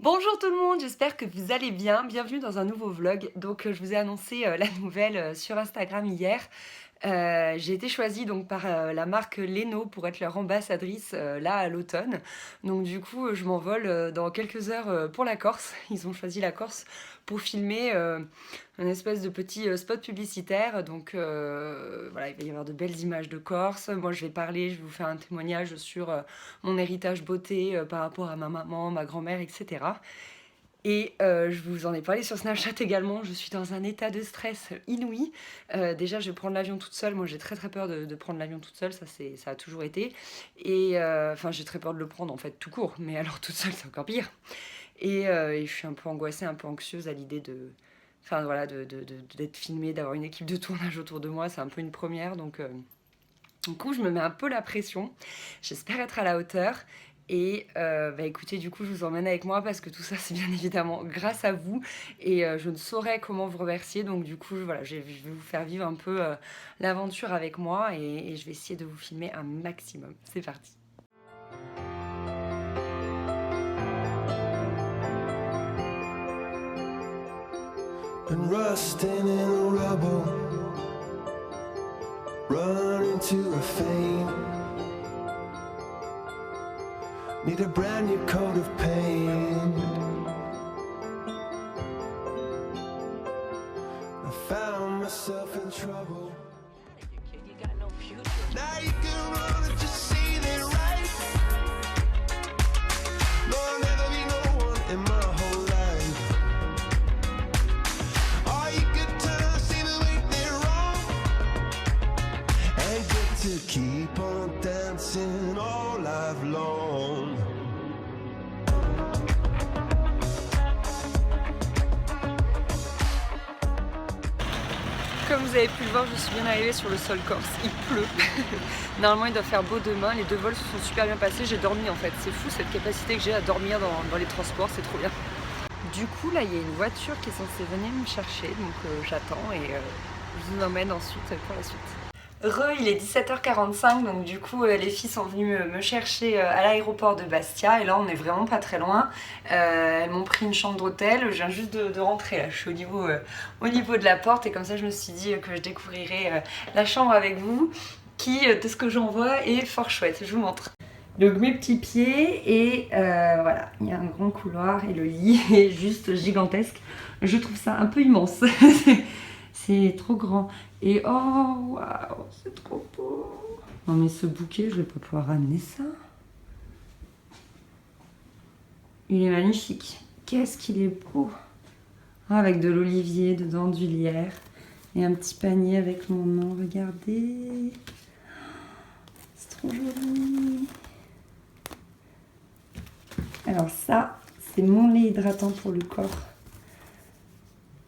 Bonjour tout le monde, j'espère que vous allez bien. Bienvenue dans un nouveau vlog. Donc je vous ai annoncé la nouvelle sur Instagram hier. J'ai été choisie donc par la marque Leno pour être leur ambassadrice là à l'automne. Donc du coup je m'envole dans quelques heures pour la Corse. Ils ont choisi la Corse pour filmer un espèce de petit spot publicitaire. Donc voilà, il va y avoir de belles images de Corse. Moi je vais parler, je vais vous faire un témoignage sur mon héritage beauté par rapport à ma maman, ma grand-mère, etc. Et je vous en ai parlé sur Snapchat également, je suis dans un état de stress inouï. Déjà, je vais prendre l'avion toute seule. Moi, j'ai très très peur de prendre l'avion toute seule, ça a toujours été. Et enfin, j'ai très peur de le prendre en fait tout court, mais alors toute seule, c'est encore pire. Et je suis un peu angoissée, un peu anxieuse à l'idée de. Enfin voilà, d'être filmée, d'avoir une équipe de tournage autour de moi, c'est un peu une première. Donc, du coup, je me mets un peu la pression. J'espère être à la hauteur. Et bah écoutez, du coup, je vous emmène avec moi parce que tout ça, c'est bien évidemment grâce à vous. Et je ne saurais comment vous remercier. Donc, du coup, voilà, je vais vous faire vivre un peu l'aventure avec moi et je vais essayer de vous filmer un maximum. C'est parti. Been rusting in the rubble, running to a fame. Need a brand new coat of paint. I found myself in trouble. Now you can run and just see it right. No, I'll never be no one in my whole life. All you could turn see the way they're wrong, and get to keep on dancing all life long. Comme vous avez pu le voir, je suis bien arrivée sur le sol corse. Il pleut. Normalement, il doit faire beau demain. Les deux vols se sont super bien passés. J'ai dormi en fait. C'est fou cette capacité que j'ai à dormir dans les transports. C'est trop bien. Du coup, là, il y a une voiture qui est censée venir me chercher. Donc, j'attends et je vous emmène ensuite pour la suite. Il est 17h45, donc du coup les filles sont venues me chercher à l'aéroport de Bastia et là on est vraiment pas très loin. Elles m'ont pris une chambre d'hôtel, je viens juste de rentrer là, je suis au niveau de la porte et comme ça je me suis dit que je découvrirais la chambre avec vous qui, de ce que j'en vois, est fort chouette, je vous montre. Donc mes petits pieds et voilà, il y a un grand couloir et le lit est juste gigantesque. Je trouve ça un peu immense. C'est trop grand. Et oh, waouh, c'est trop beau. Non mais ce bouquet, je vais pas pouvoir ramener ça. Il est magnifique. Qu'est-ce qu'il est beau. Ah, avec de l'olivier dedans, du lierre. Et un petit panier avec mon nom, regardez. C'est trop joli. Alors ça, c'est mon lait hydratant pour le corps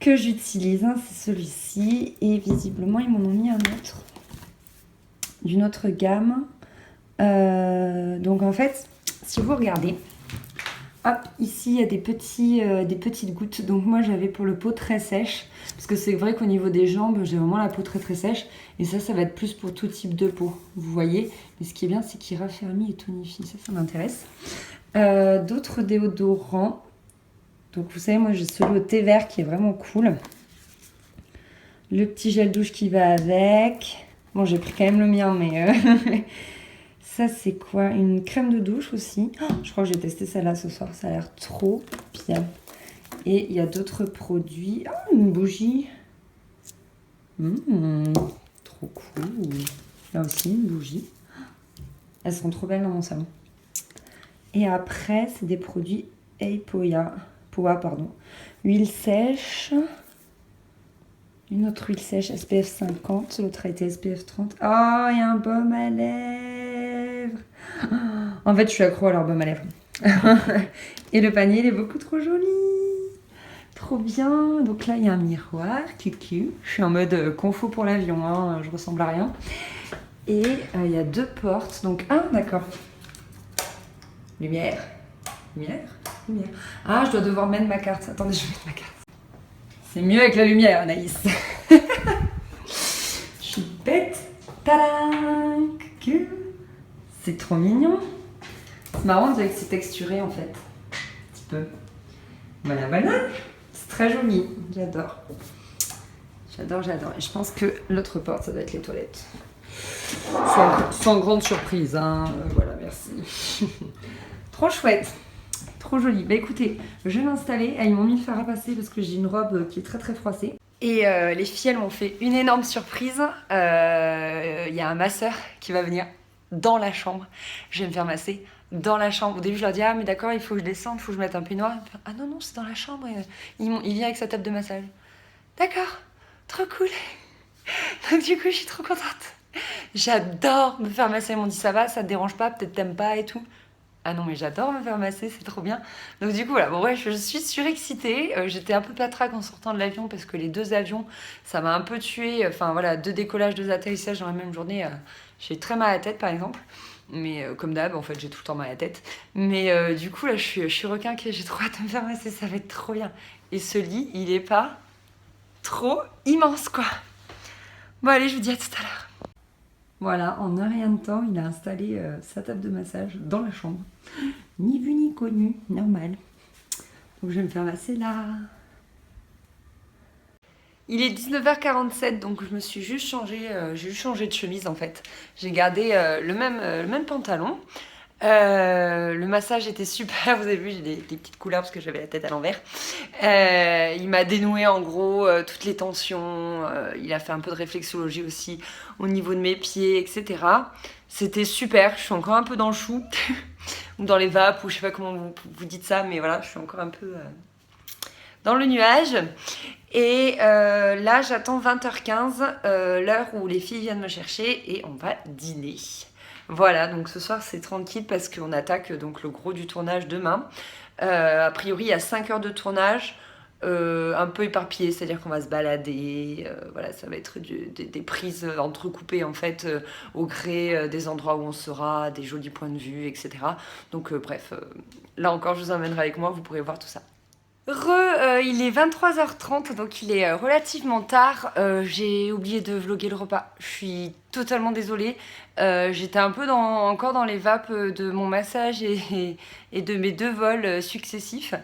que j'utilise, hein, c'est celui-ci et visiblement ils m'en ont mis un autre d'une autre gamme. Donc en fait, si vous regardez, hop, ici il y a des petites gouttes. Donc moi j'avais pour le pot très sèche parce que c'est vrai qu'au niveau des jambes j'ai vraiment la peau très très sèche et ça va être plus pour tout type de peau, vous voyez. Mais ce qui est bien, c'est qu'il raffermit et tonifie, ça m'intéresse. D'autres déodorants. Donc vous savez, moi j'ai celui au thé vert qui est vraiment cool. Le petit gel douche qui va avec. Bon, j'ai pris quand même le mien, mais ça c'est quoi? Une crème de douche aussi. Oh, je crois que j'ai testé celle-là ce soir, ça a l'air trop bien. Et il y a d'autres produits. Oh, une bougie. Trop cool. Là aussi une bougie. Elles sont trop belles dans mon salon. Et après, c'est des produits Poa, pardon. Huile sèche. Une autre huile sèche SPF 50. L'autre a été SPF 30. Oh, il y a un baume à lèvres. En fait, je suis accro à leur baume à lèvres. Et le panier, il est beaucoup trop joli. Trop bien. Donc là, il y a un miroir. Cucu. Je suis en mode confo pour l'avion. Hein. Je ressemble à rien. Et il y a deux portes. Donc, d'accord. Lumière. Lumière. Ah, je dois devoir mettre ma carte. Attendez, je vais mettre ma carte. C'est mieux avec la lumière, Anaïs. Je suis bête. Tadam! C'est trop mignon. C'est marrant, on dirait que c'est texturé en fait. Un petit peu. Voilà, voilà. C'est très joli. J'adore. J'adore, j'adore. Et je pense que l'autre porte, ça doit être les toilettes. Sans grande surprise, hein. Voilà, merci. Trop chouette. Trop joli. Bah écoutez, je vais m'installer. Ils m'ont mis le fer à passer parce que j'ai une robe qui est très très froissée. Et les filles, elles m'ont fait une énorme surprise. Il y a un masseur qui va venir dans la chambre. Je vais me faire masser dans la chambre. Au début, je leur dis ah mais d'accord, il faut que je descende, il faut que je mette un peignoir. Ah non non, c'est dans la chambre. Il vient avec sa table de massage. D'accord, trop cool. Donc du coup, je suis trop contente. J'adore me faire masser. Ils m'ont dit ça va, ça te dérange pas, peut-être t'aimes pas et tout. Ah non mais j'adore me faire masser, c'est trop bien. Donc du coup voilà, bon ouais, je suis surexcitée. J'étais un peu patraque en sortant de l'avion parce que les 2 avions, ça m'a un peu tuée. Enfin voilà, 2 décollages, 2 atterrissages dans la même journée. J'ai très mal à la tête par exemple. Mais comme d'hab, en fait, j'ai tout le temps mal à la tête. Mais du coup là, je suis requinquée, j'ai trop hâte de me faire masser, ça va être trop bien. Et ce lit, il est pas trop immense quoi. Bon allez, je vous dis à tout à l'heure. Voilà, en un rien de temps, il a installé sa table de massage dans la chambre. Ni vu ni connu, normal. Donc je vais me faire masser là. Il est 19h47, donc je me suis juste changé, j'ai juste changé de chemise en fait. J'ai gardé le même pantalon. Le massage était super, vous avez vu, j'ai des petites couleurs parce que j'avais la tête à l'envers. Il m'a dénoué en gros toutes les tensions, il a fait un peu de réflexologie aussi au niveau de mes pieds, etc. C'était super, je suis encore un peu dans le chou, ou dans les vapes, ou je sais pas comment vous dites ça, mais voilà, je suis encore un peu dans le nuage. Et là, j'attends 20h15, l'heure où les filles viennent me chercher et on va dîner. Voilà, donc ce soir c'est tranquille parce qu'on attaque donc le gros du tournage demain. A priori, il y a 5 heures de tournage, un peu éparpillé, c'est-à-dire qu'on va se balader. Voilà, ça va être des prises entrecoupées en fait au gré des endroits où on sera, des jolis points de vue, etc. Donc bref, là encore, je vous emmènerai avec moi, vous pourrez voir tout ça. Il est 23h30, donc il est relativement tard. J'ai oublié de vlogger le repas. Je suis totalement désolée. J'étais un peu encore dans les vapes de mon massage et de mes 2 vols successifs.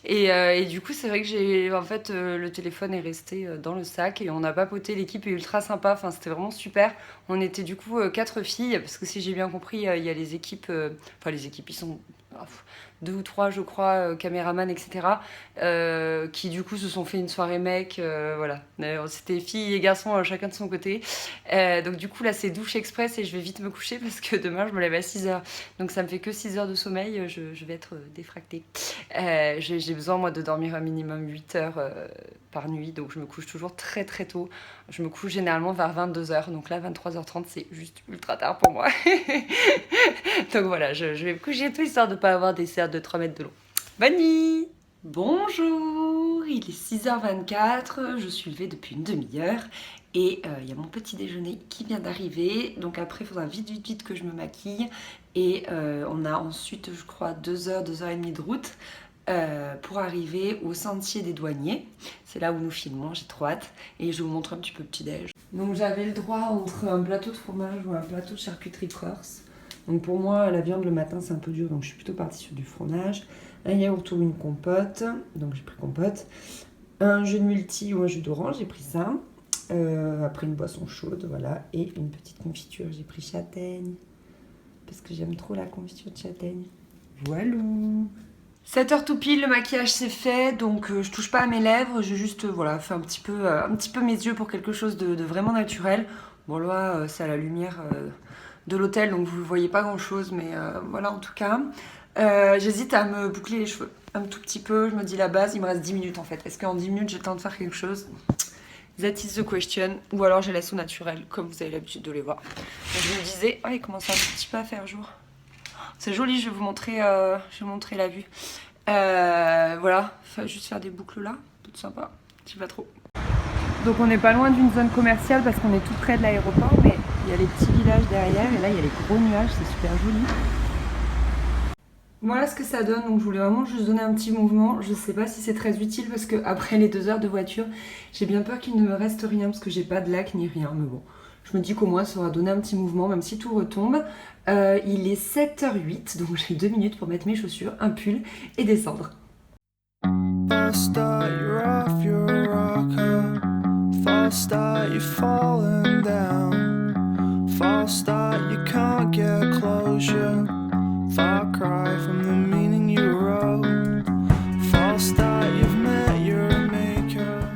Et du coup, c'est vrai que en fait, le téléphone est resté dans le sac et on a papoté. L'équipe est ultra sympa. Enfin, c'était vraiment super. On était du coup 4 filles, parce que si j'ai bien compris, il y a les équipes. Enfin, les équipes, ils sont 2 ou 3 je crois, caméramans, etc. Qui du coup se sont fait une soirée mec, voilà. C'était filles et garçons chacun de son côté. Donc du coup là c'est douche express et je vais vite me coucher parce que demain je me lève à 6h. Donc ça me fait que 6 heures de sommeil, je vais être défractée. J'ai besoin moi de dormir un minimum 8 heures par nuit, donc je me couche toujours très très tôt. Je me couche généralement vers 22h, donc là 23h30 c'est juste ultra tard pour moi. Donc voilà, je vais me coucher tôt histoire de ne pas avoir des cerfs de 3 mètres de long. Bonne nuit! Bonjour, il est 6h24, je suis levée depuis une demi-heure et il y a mon petit déjeuner qui vient d'arriver. Donc après il faudra vite que je me maquille et on a ensuite je crois 2h, 2h30 de route pour arriver au sentier des douaniers. C'est là où nous filmons, j'ai trop hâte et je vous montre un petit peu le petit déj. Donc j'avais le droit entre un plateau de fromage ou un plateau de charcuterie corse. Donc pour moi la viande le matin c'est un peu dur, donc je suis plutôt partie sur du fromage. Un yaourt ou une compote, donc j'ai pris compote. Un jus de multi ou un jus d'orange, j'ai pris ça. Après une boisson chaude, voilà. Et une petite confiture, j'ai pris châtaigne. Parce que j'aime trop la confiture de châtaigne. Voilà. 7h tout pile, le maquillage c'est fait, donc je touche pas à mes lèvres. J'ai juste voilà, fait un petit peu mes yeux pour quelque chose de vraiment naturel. Bon là, c'est à la lumière de l'hôtel, donc vous ne voyez pas grand chose, mais voilà en tout cas. J'hésite à me boucler les cheveux un tout petit peu. Je me dis la base, il me reste 10 minutes en fait. Est-ce qu'en 10 minutes j'ai le temps de faire quelque chose? That is the question. Ou alors j'ai laisse au naturel, comme vous avez l'habitude de les voir. Donc je me disais, oh, il commence un petit peu à faire jour. C'est joli, je vais vous montrer, la vue. Voilà, juste faire des boucles là, tout sympa, je sais pas trop. Donc on n'est pas loin d'une zone commerciale parce qu'on est tout près de l'aéroport, mais il y a les petits villages derrière et là il y a les gros nuages, c'est super joli. Voilà ce que ça donne, donc je voulais vraiment juste donner un petit mouvement. Je sais pas si c'est très utile parce que après les 2 heures de voiture, j'ai bien peur qu'il ne me reste rien parce que j'ai pas de lac ni rien, mais bon. Je me dis qu'au moins ça aura donné un petit mouvement, même si tout retombe. Il est 7h08, donc j'ai 2 minutes pour mettre mes chaussures, un pull et descendre. darker. False start, you're falling down. False start, you can't get closure. Far cry from the meaning you wrote. False start, you've met your maker.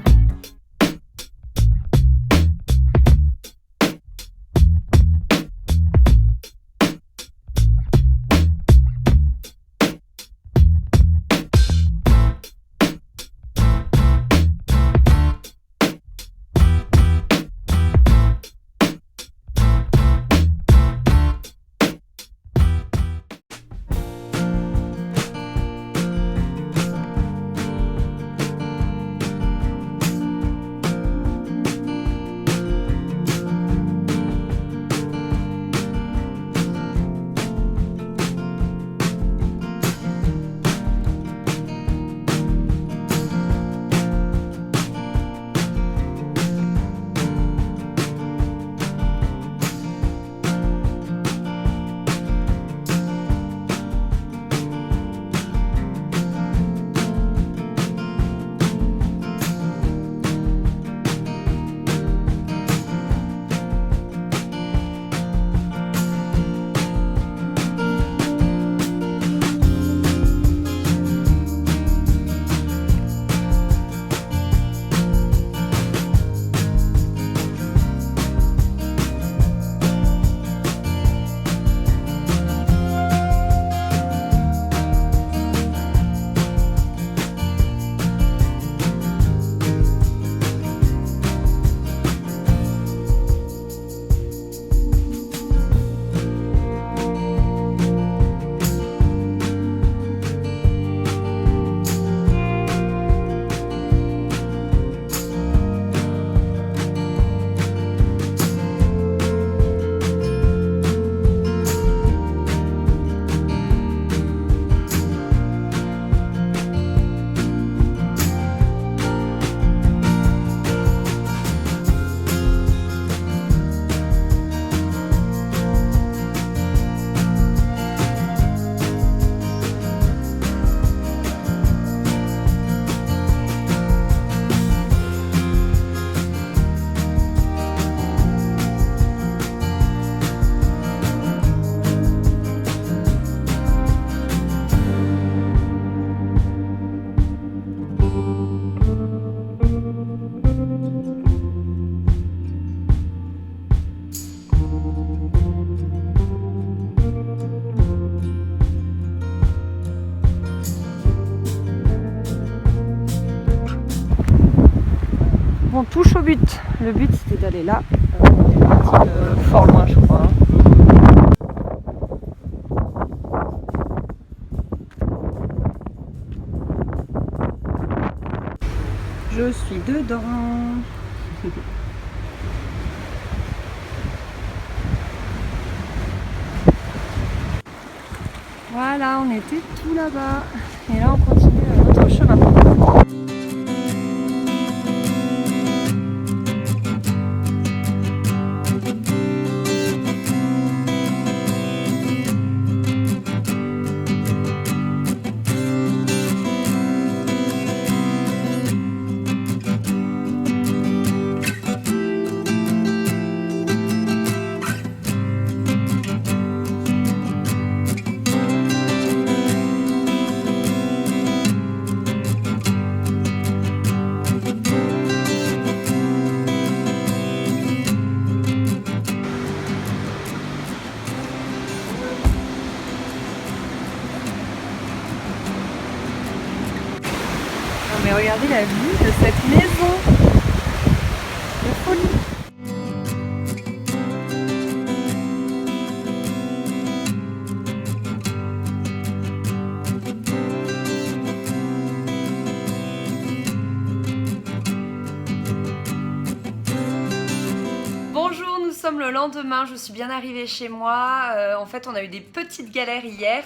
On touche au but. Le but c'était d'aller là. On est parti fort loin je crois. Je suis dedans. Voilà, on était tout là-bas. Et là on continue notre chemin. Mais regardez la vue de cette maison, de folie. Bonjour, nous sommes le lendemain, je suis bien arrivée chez moi. En fait on a eu des petites galères hier.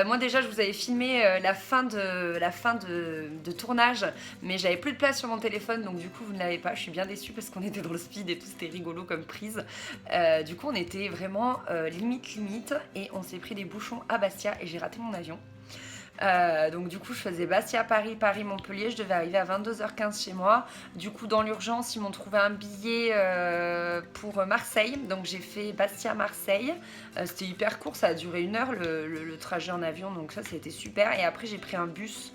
Moi déjà je vous avais filmé la fin de tournage, mais j'avais plus de place sur mon téléphone, donc du coup vous ne l'avez pas. Je suis bien déçue parce qu'on était dans le speed et tout, c'était rigolo comme prise. Du coup on était vraiment limite et on s'est pris des bouchons à Bastia et j'ai raté mon avion. Donc du coup je faisais Bastia-Paris, Paris-Montpellier, je devais arriver à 22h15 chez moi. Du coup dans l'urgence ils m'ont trouvé un billet pour Marseille, donc j'ai fait Bastia-Marseille. C'était hyper court, ça a duré 1 heure le trajet en avion, donc ça c'était super. Et après j'ai pris un bus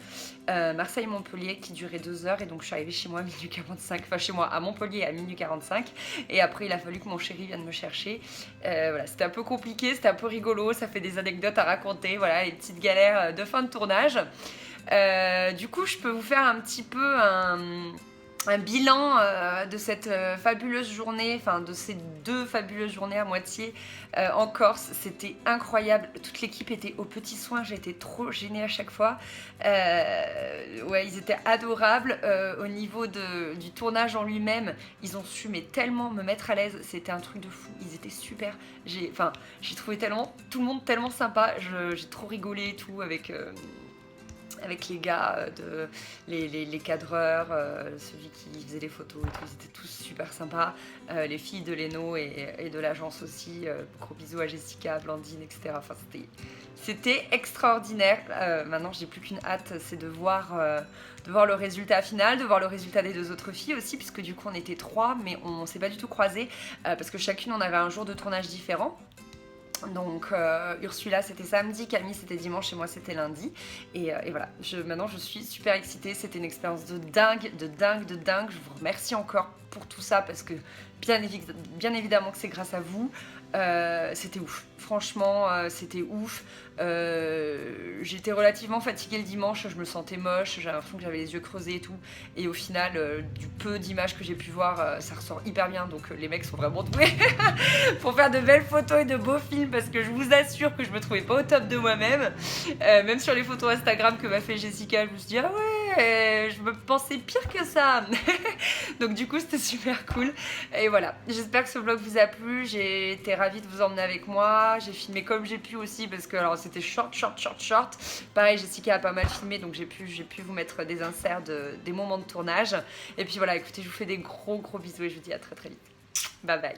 Marseille-Montpellier qui durait 2 heures, et donc je suis arrivée chez moi à minuit 45, enfin chez moi à Montpellier à minuit 45, et après il a fallu que mon chéri vienne me chercher. Voilà, c'était un peu compliqué, c'était un peu rigolo, ça fait des anecdotes à raconter, voilà, les petites galères de fin de tournage. Du coup je peux vous faire un petit peu un bilan de cette fabuleuse journée, enfin de ces 2 fabuleuses journées à moitié en Corse. C'était incroyable, toute l'équipe était aux petits soins, j'ai été trop gênée à chaque fois. Ouais, ils étaient adorables. Au niveau du tournage en lui-même, ils ont su mais tellement me mettre à l'aise, c'était un truc de fou, ils étaient super. J'ai trouvé tellement tout le monde tellement sympa, j'ai trop rigolé et tout avec les gars, les cadreurs, celui qui faisait les photos et tout, ils étaient tous super sympas. Les filles de Leno et de l'agence aussi, gros bisous à Jessica, Blandine, etc. Enfin, c'était extraordinaire. Maintenant, j'ai plus qu'une hâte, c'est de voir le résultat final, de voir le résultat des 2 autres filles aussi, puisque du coup on était 3, mais on s'est pas du tout croisés, parce que chacune on avait un jour de tournage différent. Donc Ursula c'était samedi, Camille c'était dimanche et moi c'était lundi. Et voilà, maintenant je suis super excitée, c'était une expérience de dingue. Je vous remercie encore pour tout ça parce que bien évidemment que c'est grâce à vous. C'était ouf, franchement c'était ouf. J'étais relativement fatiguée le dimanche, je me sentais moche, j'avais l'impression que j'avais les yeux creusés et tout. Et au final, du peu d'images que j'ai pu voir, ça ressort hyper bien. Donc les mecs sont vraiment doués pour faire de belles photos et de beaux films, parce que je vous assure que je me trouvais pas au top de moi-même. Même sur les photos Instagram que m'a fait Jessica, je me suis dit ah ouais, je me pensais pire que ça. Donc du coup c'était super cool. Et voilà, j'espère que ce vlog vous a plu, j'ai été ravie de vous emmener avec moi. J'ai filmé comme j'ai pu aussi, parce que alors c'était short. Pareil, Jessica a pas mal filmé, donc j'ai pu vous mettre des inserts des moments de tournage. Et puis voilà, écoutez, je vous fais des gros bisous et je vous dis à très vite. Bye bye.